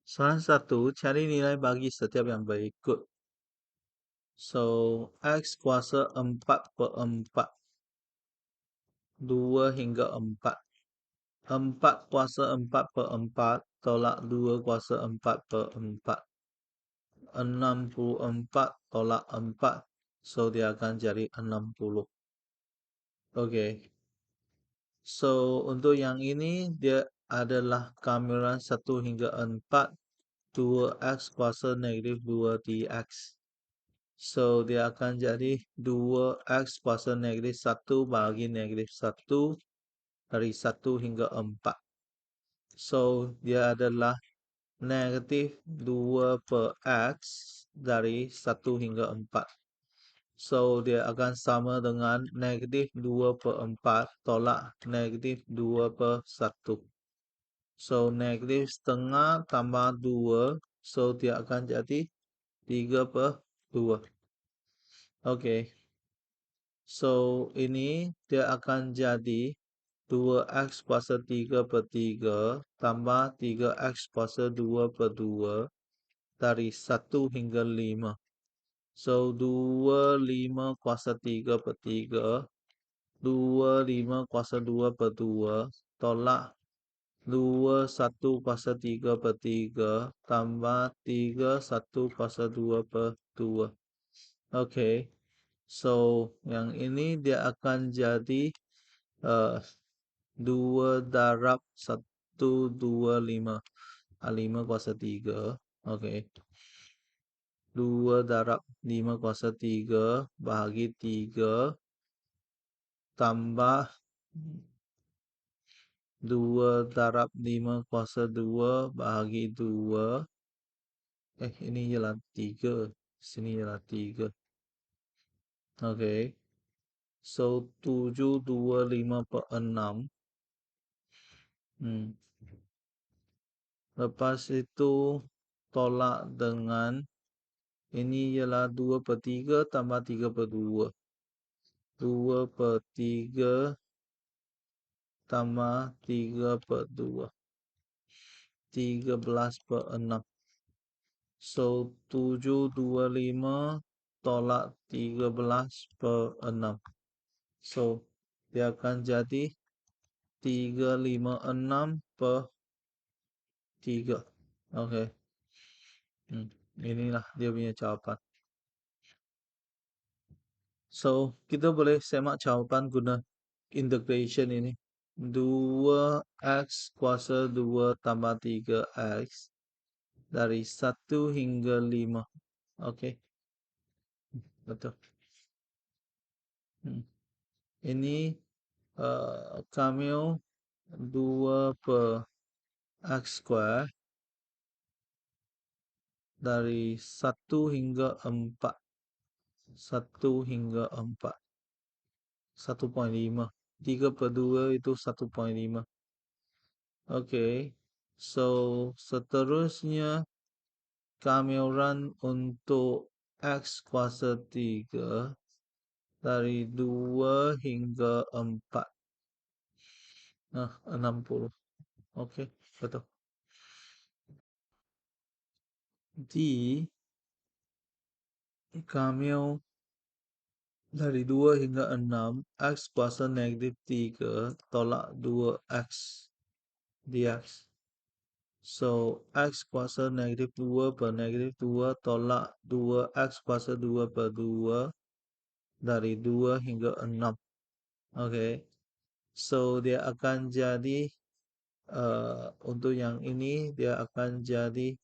Soalan 1, cari nilai bagi setiap yang berikut. So, X kuasa 4/4. 2 hingga 4. 4 kuasa 4/4 tolak 2 kuasa 4/4. 64 tolak 4. So, dia akan jadi 60. Okey. So, untuk yang ini, dia adalah kamiran 1 hingga 4. 2X kuasa negatif 2dx. So, dia akan jadi 2X kuasa negatif 1 bagi negatif 1 dari 1 hingga 4. So, dia adalah negatif 2 per X dari 1 hingga 4. So, dia akan sama dengan negatif 2 per 4 tolak negatif 2 per 1. So, negatif setengah tambah 2. So, dia akan jadi 3 per 2. Okey. So, ini dia akan jadi 2x kuasa 3 per 3 tambah 3x kuasa 2 per 2 dari 1 hingga 5. So, 25 kuasa 3 per 3, 25 kuasa 2 per 2, tolak 21 kuasa 3 per 3, tambah 31 kuasa 2 per 2. Okey. So, yang ini dia akan jadi uh, 2 darab 125. 5 kuasa 3. Okey. 2 darab 5 kuasa 3 bahagi 3 tambah 2 darab 5 kuasa 2 bahagi 2. Ini ialah 3. Sini ialah 3. Okey. So, 725 per 6. Lepas itu tolak dengan ini ialah 2 per 3 tambah 3 per 2. 2 per 3 tambah 3 per 2. 13 per 6. So, 725 tolak 13 per 6. So, dia akan jadi 356 per 3. Okey. Inilah dia punya jawapan. So, kita boleh semak jawapan guna integration ini. 2x kuasa 2 tambah 3x dari 1 hingga 5. Okey. Betul. Ini Kamil 2 per x square dari 1 hingga 4. 1 hingga 4. 1.5. 3 per 2 itu 1.5. Okey. So, seterusnya kamiran untuk x kuasa 3 dari 2 hingga 4. 60. Okey, betul. Di Kamil dari 2 hingga 6, x kuasa negatif 3 tolak 2x dx. So, x kuasa negatif 2 per negatif 2 tolak 2x kuasa 2 per 2 dari 2 hingga 6. Okey. So, dia akan jadi untuk yang ini dia akan jadi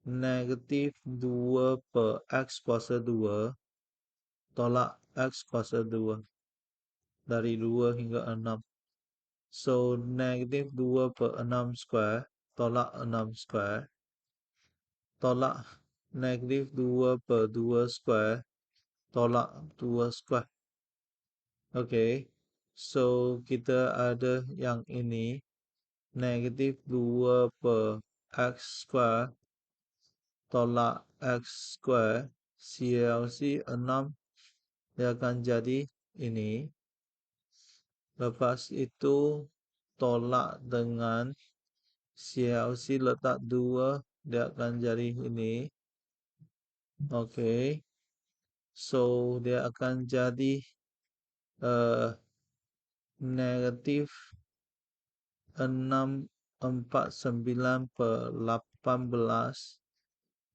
negatif 2 per x kuasa 2 tolak x kuasa 2 dari 2 hingga 6. So, negatif 2 per 6 square tolak 6 square tolak negatif 2 per 2 square tolak 2 square. Okey. So, kita ada yang ini negatif 2 per x square tolak x square CLC 6 dia akan jadi ini. Lepas itu tolak dengan CLC letak 2, dia akan jadi ini. Oke. So, dia akan jadi uh, negatif 649/18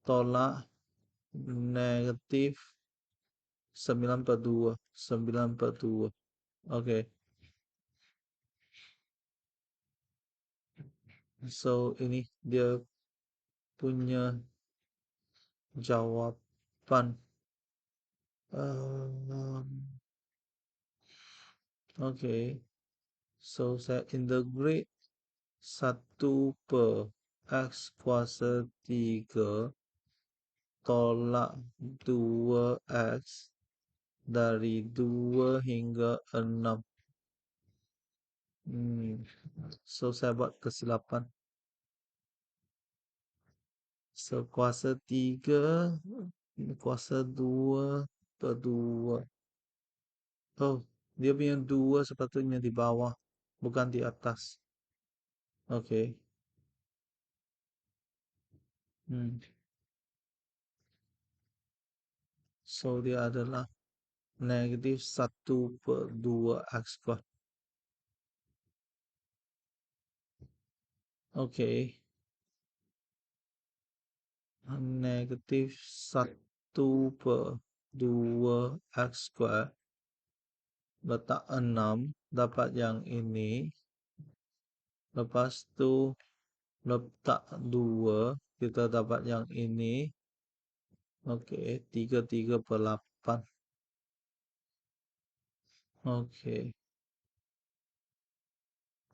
tolak negatif 9/2. 9/2. Oke. So, ini dia punya jawaban. Oke. So, saya integrate 1/x kuasa 3 tolak 2x dari 2 hingga 6. So, saya buat kesilapan. So, kuasa 3, kuasa 2/2. Oh, dia punya 2 sepatutnya di bawah, bukan di atas. Oke. So, dia adalah negatif 1/2 x kuadrat. Oke. Negatif 1/2 x kuadrat. Letak 6. Dapat yang ini. Lepas tu letak 2. Kita dapat yang ini. Oke. 33/8. Oke.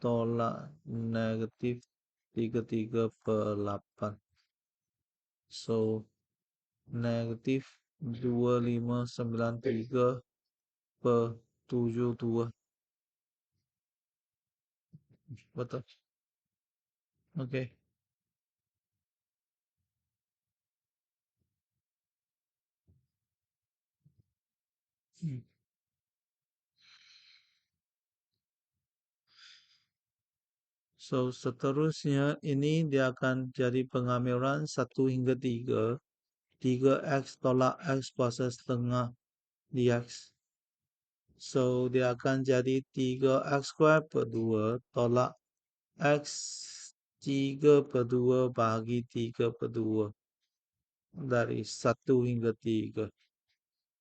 Tolak negatif 33/8. So, negatif 2593/72. Betul. Oke. So, seterusnya ini dia akan jadi pengamilan 1 hingga 3. 3x tolak x kuasa setengah dx. So, dia akan jadi 3x kuadrat per 2 tolak x 3/2 bahagi 3/2 dari 1 hingga 3.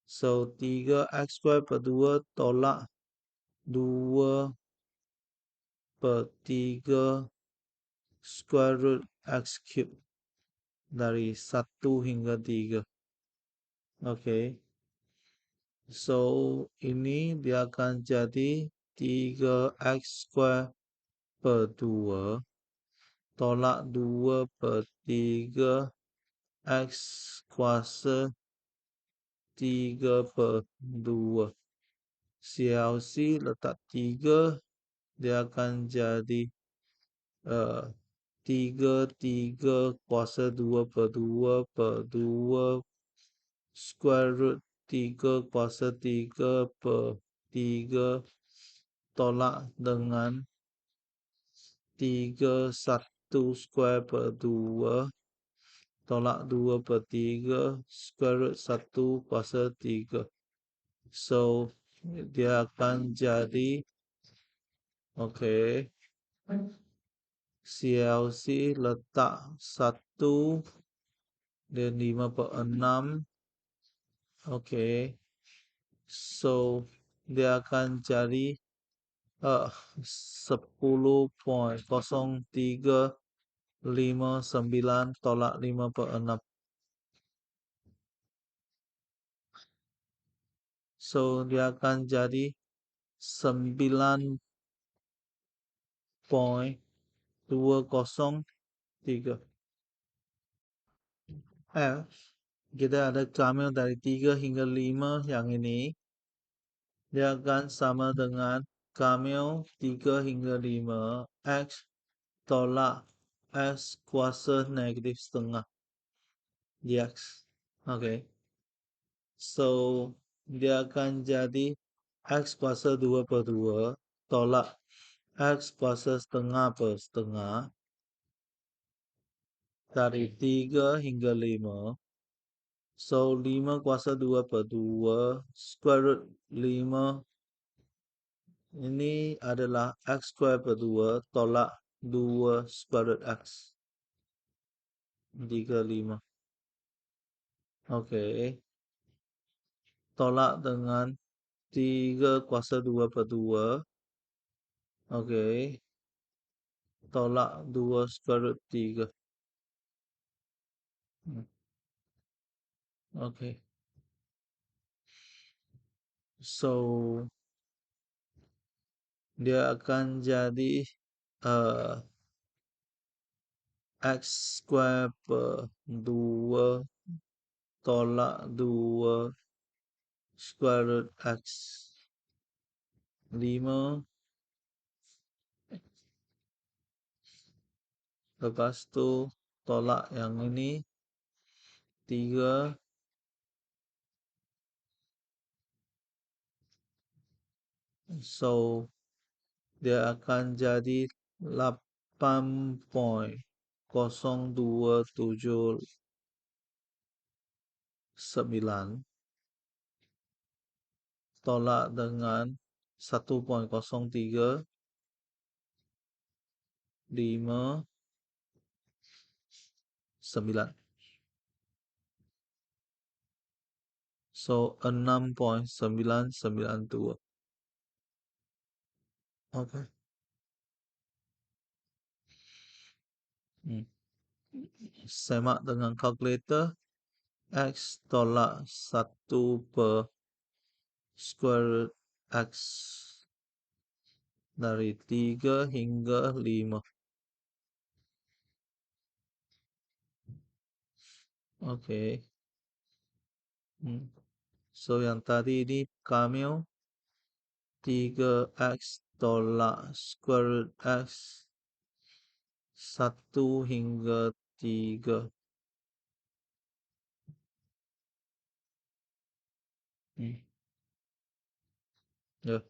So, 3x kuadrat per 2 tolak 2/3 square root x cube dari 1 hingga 3. Oke. So, ini dia akan jadi 3x square per 2 tolak 2/3 x kuasa 3/2. CLC letak 3, dia akan jadi 3 kuasa 2/2/2 square root 3 kuasa 3/3 tolak dengan 1 square per 2 tolak 2/3 square root 1 kuasa 3. So, dia akan jadi oke. CLC letak 1 dan 5/6. Oke. So, dia akan jadi 10.0359 tolak 5/6. So, dia akan jadi 9.203. Kita ada kamil dari 3 hingga 5 yang ini. Dia akan sama dengan kamil 3 hingga 5 x tolak x kuasa negatif setengah dx. Oke. So, dia akan jadi x kuasa 2/2 tolak x kuasa setengah per setengah dari 3 hingga 5. So, 5 kuasa 2 per 2, square root 5 ini adalah X square per 2, tolak 2 square root X. 35. Oke. Tolak dengan 3 kuasa 2 per 2. Oke. Tolak 2 square root 3. Oke. So, dia akan jadi uh, X square per 2 tolak 2 square root X. 5. Lepas tu tolak yang ini 3. So, dia akan jadi 8.0279 tolak dengan 1.03 5 9. So 6.992. Okay. Semak dengan kalkulator. X tolak 1 per square root X dari 3 hingga 5. Okay. So yang tadi ini Kamil 3X tolak square root X 1 hingga 3. Ya.